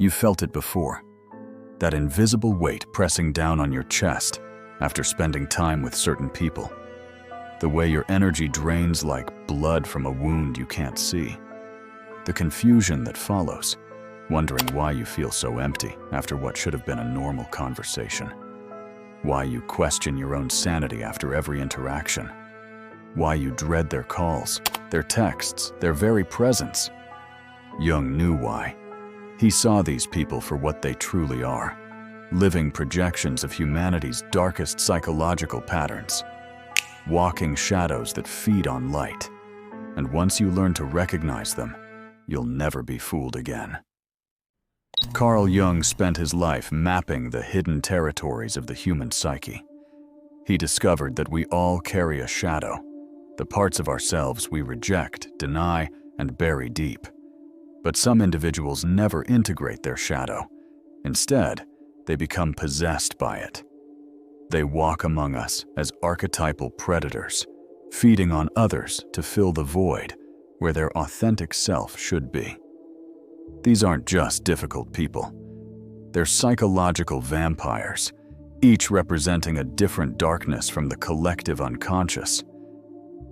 You've felt it before. That invisible weight pressing down on your chest after spending time with certain people. The way your energy drains like blood from a wound you can't see. The confusion that follows, wondering why you feel so empty after what should have been a normal conversation. Why you question your own sanity after every interaction. Why you dread their calls, their texts, their very presence. Jung knew why. He saw these people for what they truly are, living projections of humanity's darkest psychological patterns, walking shadows that feed on light. And once you learn to recognize them, you'll never be fooled again. Carl Jung spent his life mapping the hidden territories of the human psyche. He discovered that we all carry a shadow, the parts of ourselves we reject, deny, and bury deep. But some individuals never integrate their shadow. Instead, they become possessed by it. They walk among us as archetypal predators, feeding on others to fill the void where their authentic self should be. These aren't just difficult people. They're psychological vampires, each representing a different darkness from the collective unconscious.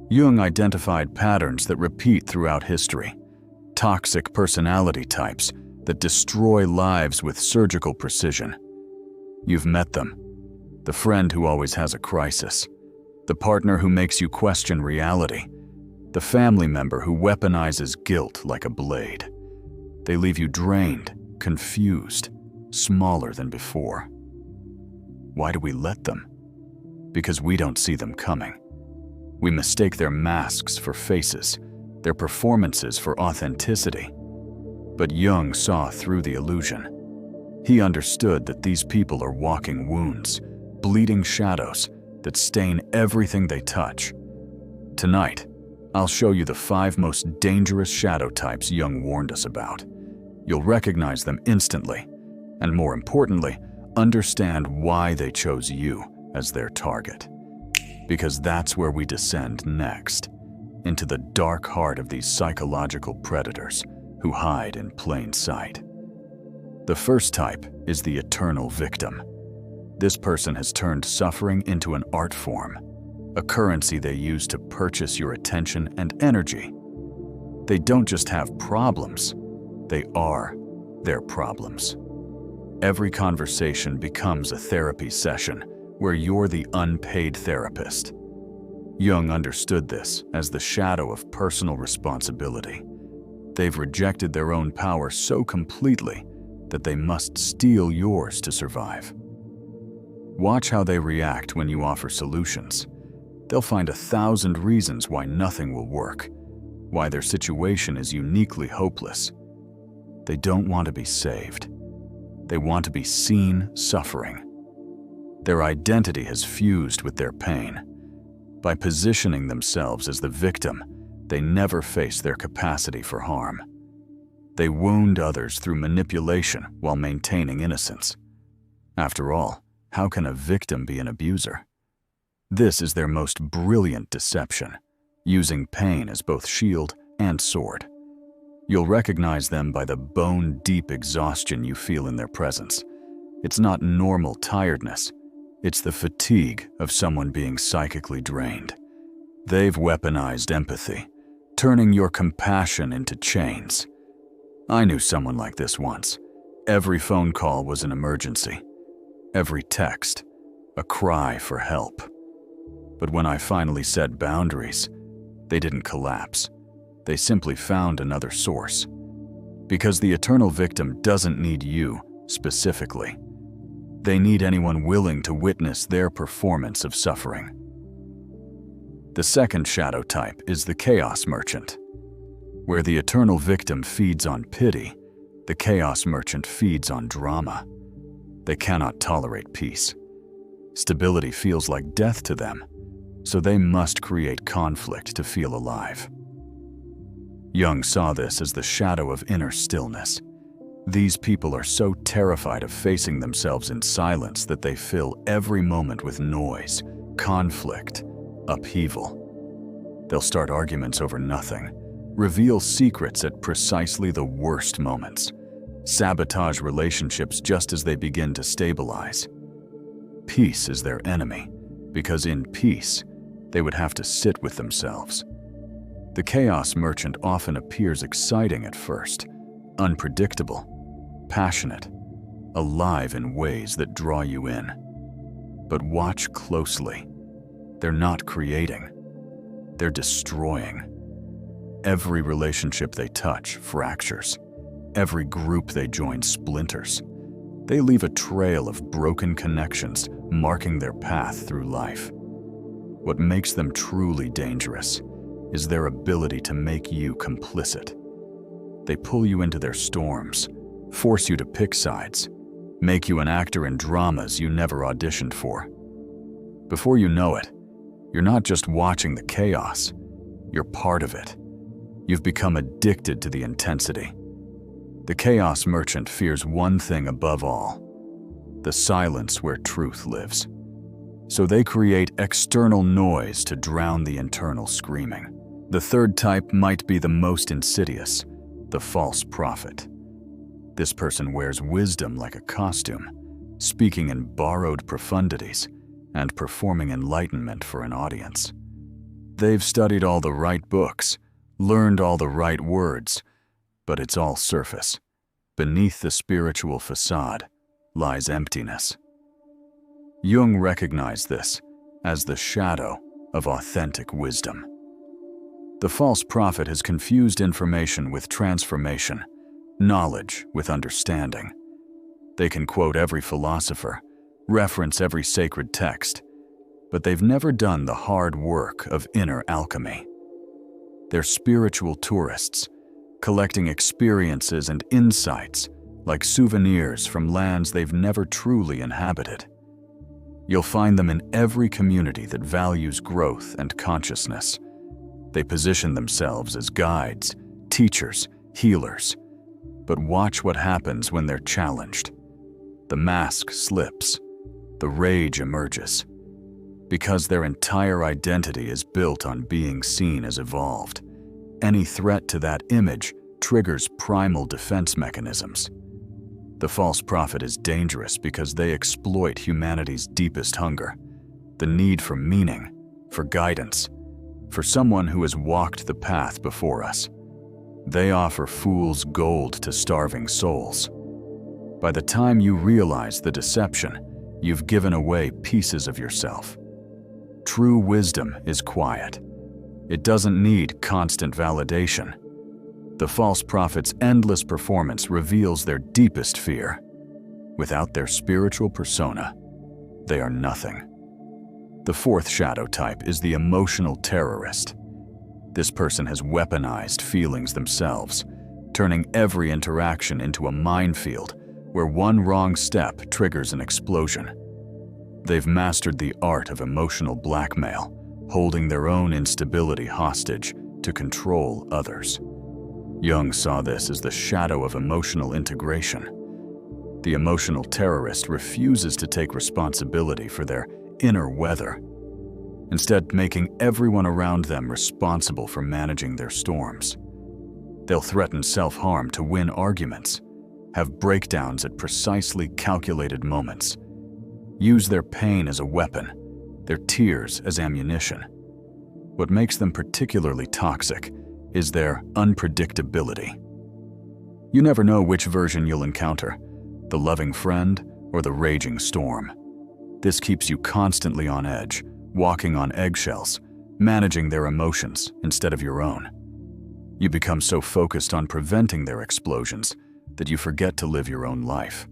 Jung identified patterns that repeat throughout history, toxic personality types that destroy lives with surgical precision. You've met them. The friend who always has a crisis, the partner who makes you question reality, the family member who weaponizes guilt like a blade. They leave you drained, confused, smaller than before. Why do we let them? Because we don't see them coming. We mistake their masks for faces, their performances for authenticity. But Jung saw through the illusion. He understood that these people are walking wounds, bleeding shadows that stain everything they touch. Tonight, I'll show you the 5 most dangerous shadow types Jung warned us about. You'll recognize them instantly, and more importantly, understand why they chose you as their target. Because that's where we descend next, into the dark heart of these psychological predators who hide in plain sight. The first type is the eternal victim. This person has turned suffering into an art form, a currency they use to purchase your attention and energy. They don't just have problems, they are their problems. Every conversation becomes a therapy session where you're the unpaid therapist. Jung understood this as the shadow of personal responsibility. They've rejected their own power so completely that they must steal yours to survive. Watch how they react when you offer solutions. They'll find 1,000 reasons why nothing will work, why their situation is uniquely hopeless. They don't want to be saved. They want to be seen suffering. Their identity has fused with their pain. By positioning themselves as the victim, they never face their capacity for harm. They wound others through manipulation while maintaining innocence. After all, how can a victim be an abuser? This is their most brilliant deception, using pain as both shield and sword. You'll recognize them by the bone-deep exhaustion you feel in their presence. It's not normal tiredness. It's the fatigue of someone being psychically drained. They've weaponized empathy, turning your compassion into chains. I knew someone like this once. Every phone call was an emergency. Every text, a cry for help. But when I finally set boundaries, they didn't collapse. They simply found another source. Because the eternal victim doesn't need you, specifically. They need anyone willing to witness their performance of suffering. The second shadow type is the chaos merchant. Where the eternal victim feeds on pity, the chaos merchant feeds on drama. They cannot tolerate peace. Stability feels like death to them, so they must create conflict to feel alive. Jung saw this as the shadow of inner stillness. These people are so terrified of facing themselves in silence that they fill every moment with noise, conflict, upheaval. They'll start arguments over nothing, reveal secrets at precisely the worst moments, sabotage relationships just as they begin to stabilize. Peace is their enemy, because in peace, they would have to sit with themselves. The chaos merchant often appears exciting at first, unpredictable, passionate, alive in ways that draw you in. But watch closely. They're not creating. They're destroying. Every relationship they touch fractures. Every group they join splinters. They leave a trail of broken connections marking their path through life. What makes them truly dangerous is their ability to make you complicit. They pull you into their storms, force you to pick sides, make you an actor in dramas you never auditioned for. Before you know it, you're not just watching the chaos, you're part of it. You've become addicted to the intensity. The chaos merchant fears one thing above all: the silence where truth lives. So they create external noise to drown the internal screaming. The third type might be the most insidious, the false prophet. This person wears wisdom like a costume, speaking in borrowed profundities and performing enlightenment for an audience. They've studied all the right books, learned all the right words, but it's all surface. Beneath the spiritual facade lies emptiness. Jung recognized this as the shadow of authentic wisdom. The false prophet has confused information with transformation, knowledge with understanding. They can quote every philosopher, reference every sacred text, but they've never done the hard work of inner alchemy. They're spiritual tourists, collecting experiences and insights like souvenirs from lands they've never truly inhabited. You'll find them in every community that values growth and consciousness. They position themselves as guides, teachers, healers. But watch what happens when they're challenged. The mask slips, the rage emerges. Because their entire identity is built on being seen as evolved, any threat to that image triggers primal defense mechanisms. The false prophet is dangerous because they exploit humanity's deepest hunger, the need for meaning, for guidance, for someone who has walked the path before us. They offer fool's gold to starving souls. By the time you realize the deception, you've given away pieces of yourself. True wisdom is quiet. It doesn't need constant validation. The false prophet's endless performance reveals their deepest fear. Without their spiritual persona, they are nothing. The fourth shadow type is the emotional terrorist. This person has weaponized feelings themselves, turning every interaction into a minefield where one wrong step triggers an explosion. They've mastered the art of emotional blackmail, holding their own instability hostage to control others. Jung saw this as the shadow of emotional integration. The emotional terrorist refuses to take responsibility for their inner weather, instead making everyone around them responsible for managing their storms. They'll threaten self-harm to win arguments, have breakdowns at precisely calculated moments, use their pain as a weapon, their tears as ammunition. What makes them particularly toxic is their unpredictability. You never know which version you'll encounter, the loving friend or the raging storm. This keeps you constantly on edge, walking on eggshells, managing their emotions instead of your own. You become so focused on preventing their explosions that you forget to live your own life.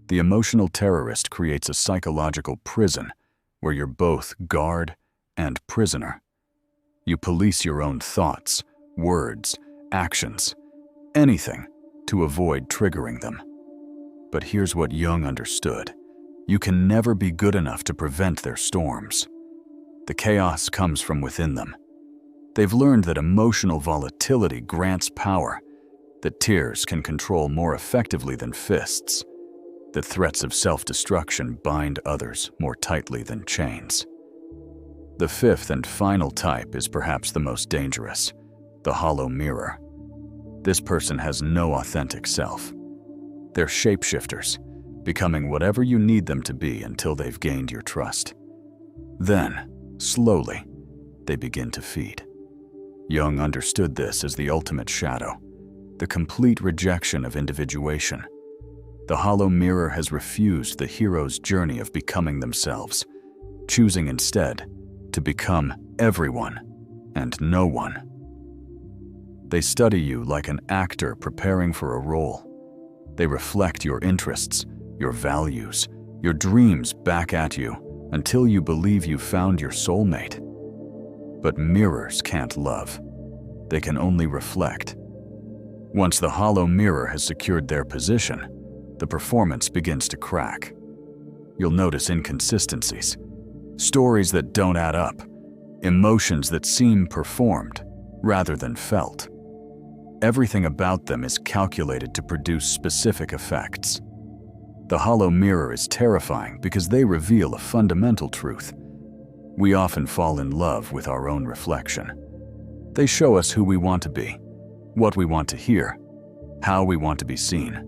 The emotional terrorist creates a psychological prison where you're both guard and prisoner. You police your own thoughts, words, actions, anything to avoid triggering them. But here's what Jung understood. You can never be good enough to prevent their storms. The chaos comes from within them. They've learned that emotional volatility grants power, that tears can control more effectively than fists, that threats of self-destruction bind others more tightly than chains. The fifth and final type is perhaps the most dangerous, the hollow mirror. This person has no authentic self. They're shapeshifters, becoming whatever you need them to be until they've gained your trust. Then, slowly, they begin to feed. Jung understood this as the ultimate shadow, the complete rejection of individuation. The hollow mirror has refused the hero's journey of becoming themselves, choosing instead to become everyone and no one. They study you like an actor preparing for a role. They reflect your interests, your values, your dreams back at you until you believe you found your soulmate. But mirrors can't love. They can only reflect. Once the hollow mirror has secured their position, the performance begins to crack. You'll notice inconsistencies, stories that don't add up, emotions that seem performed rather than felt. Everything about them is calculated to produce specific effects. The hollow mirror is terrifying because they reveal a fundamental truth. We often fall in love with our own reflection. They show us who we want to be, what we want to hear, how we want to be seen.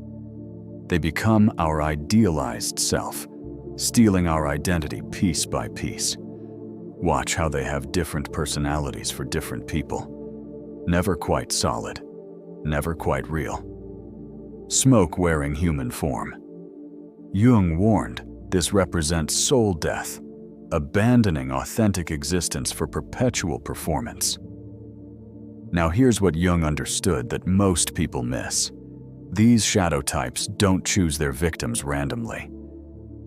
They become our idealized self, stealing our identity piece by piece. Watch how they have different personalities for different people. Never quite solid, never quite real. Smoke wearing human form. Jung warned this represents soul death, abandoning authentic existence for perpetual performance. Now here's what Jung understood that most people miss. These shadow types don't choose their victims randomly.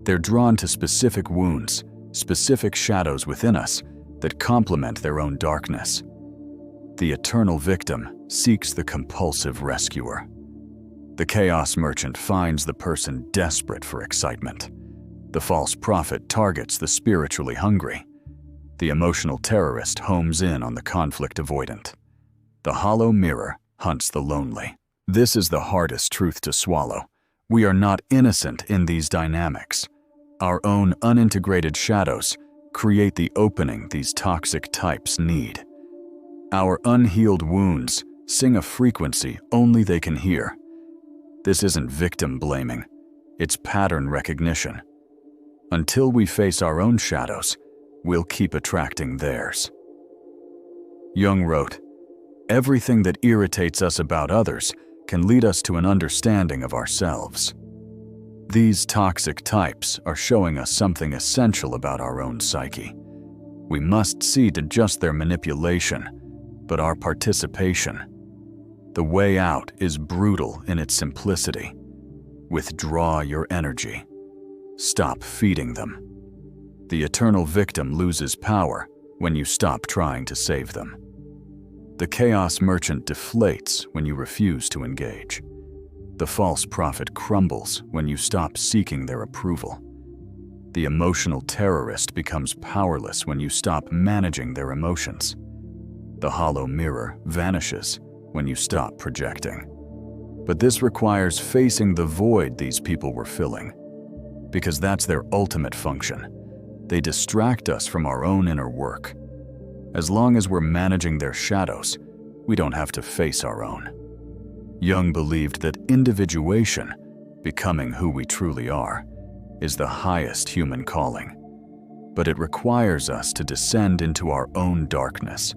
They're drawn to specific wounds, specific shadows within us that complement their own darkness. The eternal victim seeks the compulsive rescuer. The chaos merchant finds the person desperate for excitement. The false prophet targets the spiritually hungry. The emotional terrorist homes in on the conflict avoidant. The hollow mirror hunts the lonely. This is the hardest truth to swallow. We are not innocent in these dynamics. Our own unintegrated shadows create the opening these toxic types need. Our unhealed wounds sing a frequency only they can hear. This isn't victim blaming, it's pattern recognition. Until we face our own shadows, we'll keep attracting theirs. Jung wrote, "Everything that irritates us about others can lead us to an understanding of ourselves." These toxic types are showing us something essential about our own psyche. We must see to just their manipulation, but our participation. The way out is brutal in its simplicity. Withdraw your energy. Stop feeding them. The eternal victim loses power when you stop trying to save them. The chaos merchant deflates when you refuse to engage. The false prophet crumbles when you stop seeking their approval. The emotional terrorist becomes powerless when you stop managing their emotions. The hollow mirror vanishes when you stop projecting. But this requires facing the void these people were filling, because that's their ultimate function. They distract us from our own inner work. As long as we're managing their shadows, we don't have to face our own. Jung believed that individuation, becoming who we truly are, is the highest human calling. But it requires us to descend into our own darkness,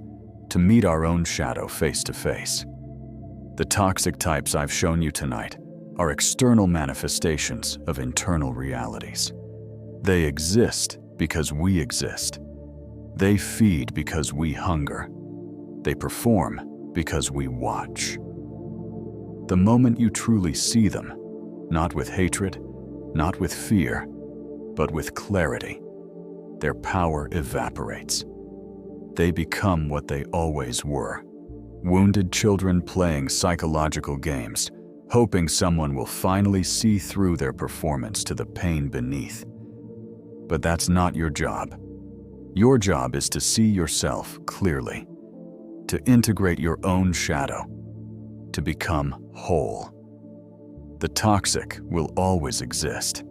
to meet our own shadow face to face. The toxic types I've shown you tonight are external manifestations of internal realities. They exist because we exist. They feed because we hunger. They perform because we watch. The moment you truly see them, not with hatred, not with fear, but with clarity, their power evaporates. They become what they always were: wounded children playing psychological games, hoping someone will finally see through their performance to the pain beneath. But that's not your job. Your job is to see yourself clearly, to integrate your own shadow, to become whole. The toxic will always exist.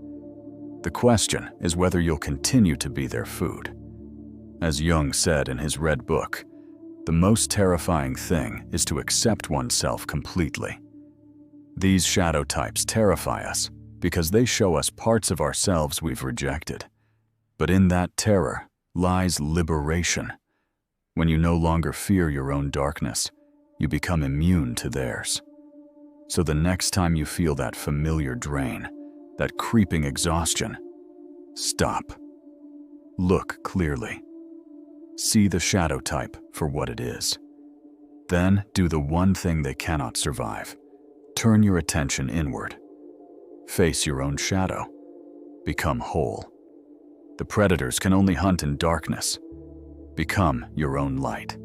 The question is whether you'll continue to be their food. As Jung said in his Red Book, The most terrifying thing is to accept oneself completely. These shadow types terrify us because they show us parts of ourselves we've rejected. But in that terror lies liberation. When you no longer fear your own darkness, you become immune to theirs. So the next time you feel that familiar drain, that creeping exhaustion, stop. Look clearly. See the shadow type for what it is. Then do the one thing they cannot survive. Turn your attention inward. Face your own shadow. Become whole. The predators can only hunt in darkness. Become your own light.